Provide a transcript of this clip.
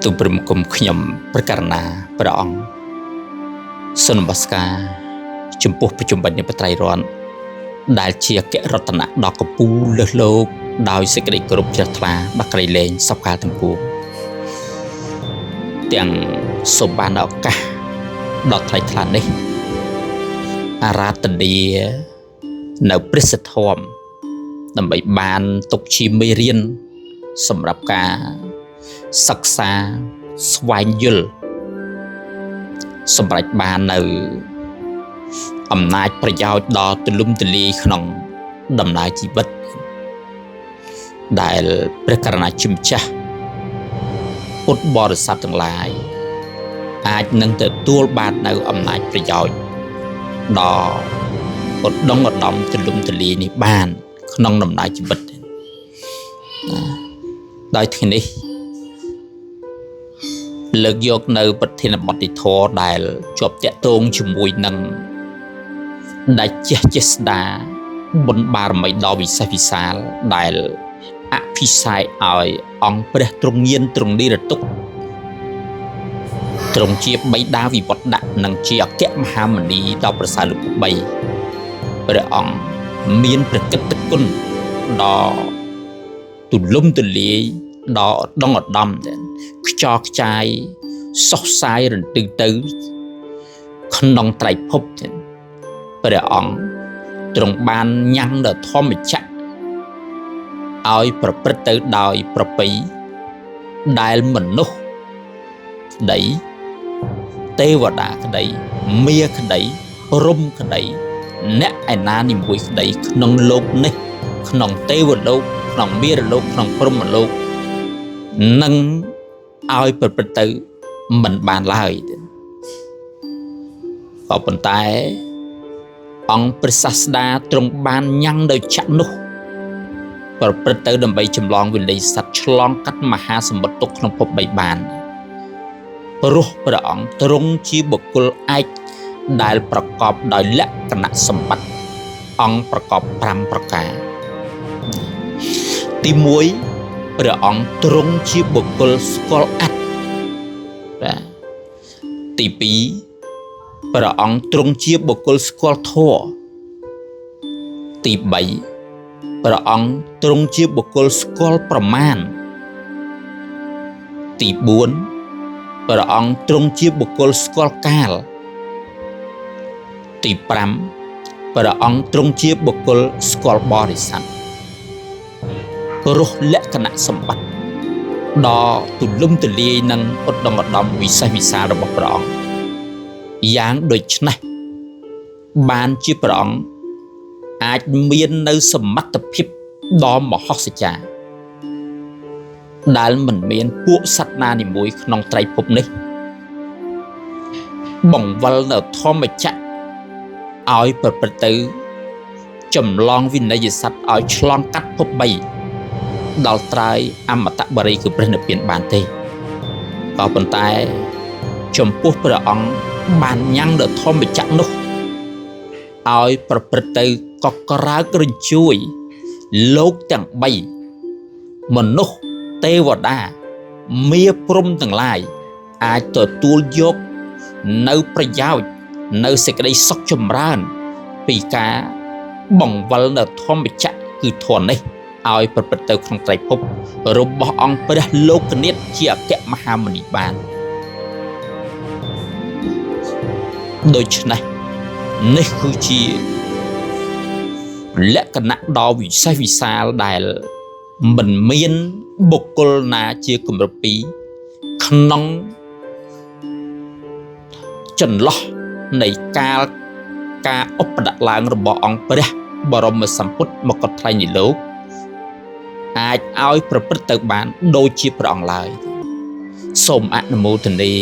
ទូលព្រមគុំខ្ញុំប្រកាសណាព្រះអង្គសូមនមស្ការចំពោះប្រជុំបញ្ញបត្រៃរ័នដែលជាអគ្គរតនៈដ៏កំពូលលើសលោកដោយសេចក្តីគោរពជ្រះថ្លាដល់ក្រៃលែងសពកាលទាំងពួងទាំងសូមបានឱកាសដ៏ថ្លៃថ្លានេះអារាធនានៅព្រះសទ្ធមដើម្បីបានទុកជាមេរៀនសម្រាប់ការសិក្សាស្វែងយល់សម្រាប់បាននៅអំណាចប្រយោជន៍ដ៏ទូលំទូលាយក្នុងដំណើរជីវិតដែលព្រះករុណាជាម្ចាស់ពុទ្ធបរិស័ទទាំងឡាយអាចនឹងទទួលបាននៅអំណាចប្រយោជន៍ដ៏ឧត្តមឧត្តមទូលំទូលាយនេះបានក្នុងដំណើរជីវិតដោយថ្ងៃនេះលើកយកនៅប្រធានបទធម៌ដែលជាប់តាក់ទងជាមួយនឹងដែលចេស្តាបុណ្យបារមីដ៏វិសេសវិសាលដែលអភិសេកឲ្យអង្គព្រះទ្រង់ញៀនទ្រង់និរតុកទ្រង់ជាបិតាវិវត្តៈនិងជាអគ្គមហាមុនីដ៏ប្រសើរលើក3ព្រះអង្គមានព្រះកិត្តិគុណដ៏ទូលំទូលាយដ៏ឧត្តមឧត្តមខ្ចរខ្ចាយសុសសាយរន្ទឺទៅក្នុងត្រៃភពព្រះអង្គទ្រង់បានញ៉ាំងនៅធម្មចក្រឲ្យប្រព្រឹត្តទៅដោយប្រពៃដែលមនុស្សក្តីទេវតាក្តីមាក្តីព្រំក្តីអ្នកឯណានិមួយក្តីក្នុងលោកនេះក្នុងទេវលោកក្នុងមារលោកក្នុងព្រហ្មលោកនឹងឲ្យប្រព្រឹត្តទៅមិនបានឡើយក៏ប៉ុន្តែអង្គព្រះសាស្តាទ្រង់បានញ៉ាំងនៅចក្រនោះប្រព្រឹត្តទៅដើម្បីចម្លងវិល័យសត្វឆ្លងកាត់មហាសមុទ្រទុកក្នុងភព3បានព្រោះព្រះអង្គទ្រង់ជាបុគ្គលឯកដែលប្រកបដោយលក្ខណៈសម្បត្តិអង្គប្រកប5ប្រការទី1ព្រះអង្គទ្រង់ជាបុគ្គលស្គាល់អត្តបាទទី2ព្រះអង្គទ្រង់ជាបុគ្គលស្គាល់ធម៌ទី3ព្រះអង្គទ្រង់ជាបុគ្គលស្គាល់ប្រមាណទី4ព្រះអង្គទ្រង់ជាបុគ្គលស្គាល់កាលទី5ព្រះអង្គទ្រង់ជាបុគ្គលស្គាល់បរិស័ទរស់លក្ខណៈសម្បត្តិដ៏ទូលំទូលាយនិងឧត្តមឧត្តមវិសេសវិសាលរបស់ព្រះអង្គយ៉ាងដូចនេះបានជាព្រះអង្គអាចមាននៅសមត្ថភាពដ៏មហោស្ចារ្យដែលមិនមានពួកសត្វណានីមួយក្នុងត្រៃភពនេះបង្វិលនៅធម្មចក្រឲ្យប្រព្រឹត្តទៅចម្លងវិន័យសត្វឲ្យឆ្លងកាត់ភព3ដល់ត្រើយអមតបរិយគឺព្រះនិព្វានបានទេក៏ប៉ុន្តែចំពោះព្រះអង្គបានញ៉ាំងនៅធម្មចក្រនោះឲ្យប្រព្រឹត្តទៅក៏ក្រើករញ្ជួយលោកទាំង3មនុស្សទេវតាមាព្រំទាំងឡាយអាចទទួលយកនៅប្រយោជន៍នៅសេចក្តីសុខចម្រើនពីការបង្វិលនៅធម្មចក្រគឺធម៌នេះឲ្យប្រព្រឹត្តទៅក្នុងត្រៃភពរបស់អង្គព្រះលោកនាថជាអគ្គមហាមុនីបានដូច្នេះនេះគឺជាលក្ខណៈដ៏វិសេសវិសាលដែលមិនមានបុគ្គលណាជាគម្រប់2ក្នុងចន្លោះនៃការឧបដិឡើងរបស់អង្គព្រះបរមសម្ពុទ្ធមកថ្លែងនៃលោកអាចឲ្យប្រព្រឹត្តទៅបានដូចជាព្រះអង្គឡើយសូមអនុមោទនា